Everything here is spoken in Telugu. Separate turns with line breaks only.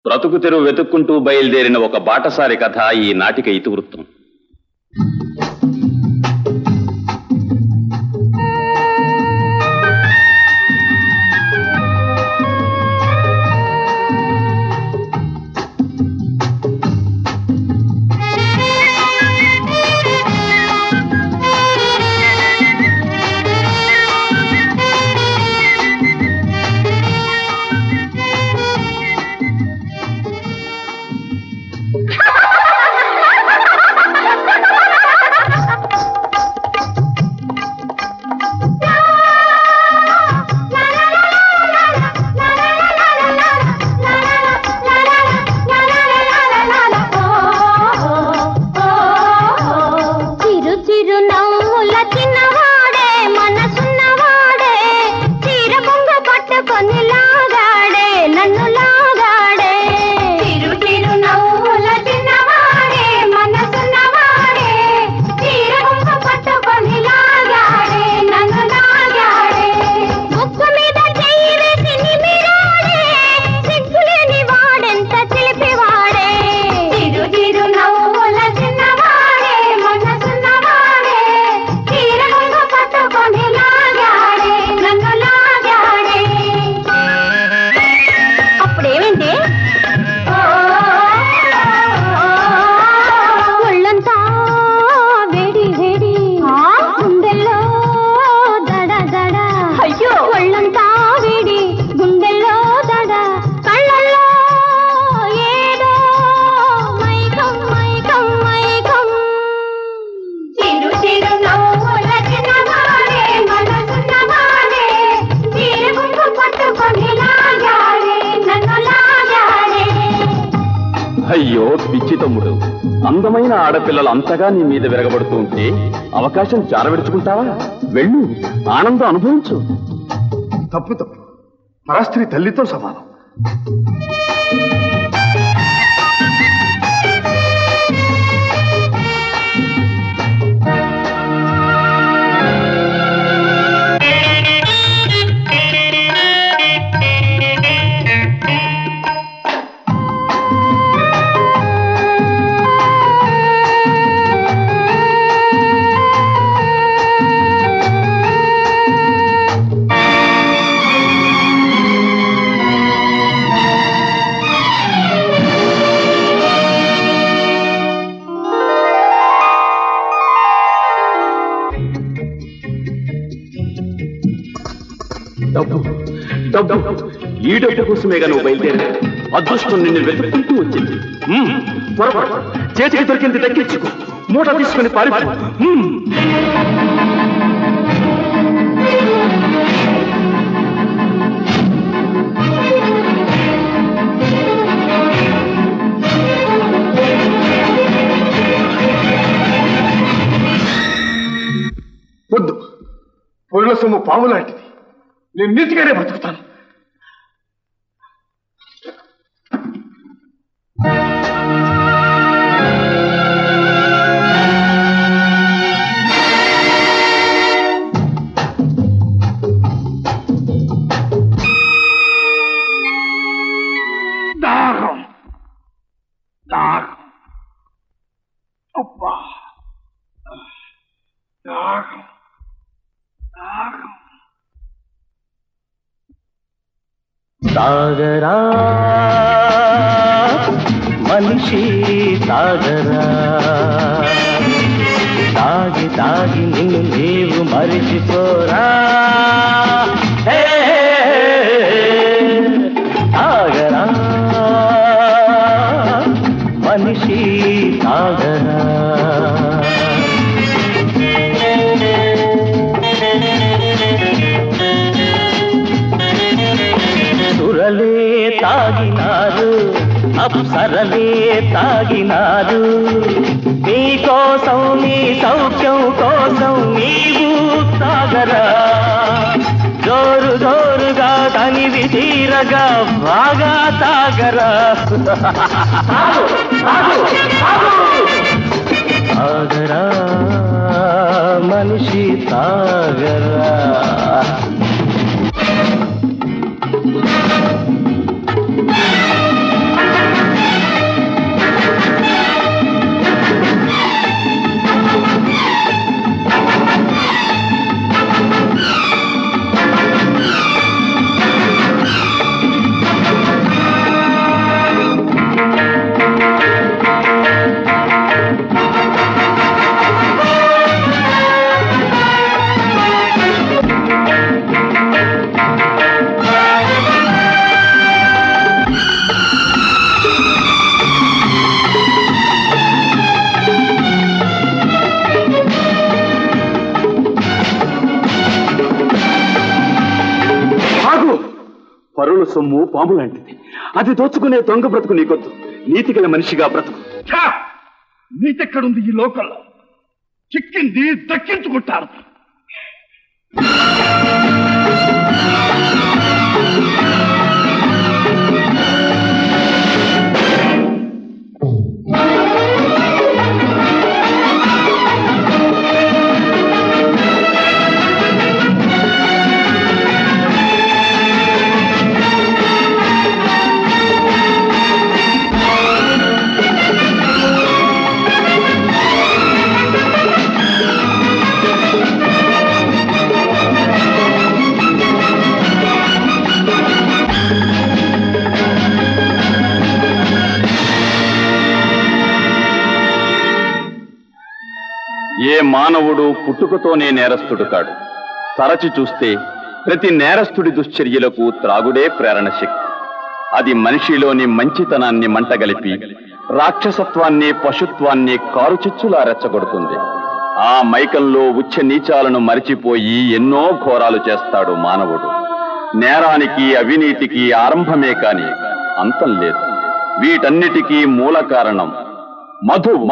బ్రతుకు తెరువు వెతుక్కుంటూ బయలుదేరిన ఒక బాటసారి కథ ఈ నాటిక ఇతివృత్తం. అయ్యో పిచ్చి తమ్ముడు, అందమైన ఆడపిల్లలు అంతగా నీ మీద విరగబడుతూ ఉంటే అవకాశం చారవిడుచుకుంటావా? వెళ్ళు, ఆనందం అనుభవించు.
తప్పు తప్పు, పరస్త్రీ తల్లితో సమానం.
ఈ డబ్బు కోసమేగా నువ్వు బయలుదేరా. అదృష్టం నిన్ను వెతుక్కుంటూ వచ్చింది. పొరపాటు చేతికి దొరికింది దక్కించుకో, మూట తీసుకుని పారిపో.
వద్దు, పొరుల సొమ్ము పాము లాంటిది. నేను నీతిగానే బతుకుతాను. దాహం దాహం, అబ్బా దాహం దాహం.
సాగరా మనిషి సాగరా, తాగి తాగి నిన్ను నీవు మరిచిపోరా. సాగరా మనిషి సాగరా, సురలే తాగినారు, అప్సరలే తాగినారు. నీ కోసం నీ సౌఖ్యం కోసం నీవు తాగరా. జోరు జోరుగా తనివి తీరగా బాగా తాగరా. తాగరా మనిషి తాగరా.
సొమ్ము పాము లాంటిది. అది దోచుకునే దొంగ బ్రతుకు నీకొద్దు. నీతిగల మనిషిగా బ్రతుకు.
నీతెక్కడుంది ఈ లోకంలో? చిక్కింది దక్కించుకుంటారు.
ఏ మానవుడు పుట్టుకతోనే నేరస్తుడు కాడు. తరచి చూస్తే ప్రతి నేరస్తుడి దుశ్చర్యలకు త్రాగుడే ప్రేరణ శక్తి. అది మనిషిలోని మంచితనాన్ని మంటగలిపి రాక్షసత్వాన్ని పశుత్వాన్ని కారుచిచ్చులా రెచ్చగొడుతుంది. ఆ మైకంలో ఉచ్చ నీచాలను మరిచిపోయి ఎన్నో ఘోరాలు చేస్తాడు మానవుడు. నేరానికి అవినీతికి ఆరంభమే కాని అంతం లేదు. వీటన్నిటికీ మూల కారణం మధువు.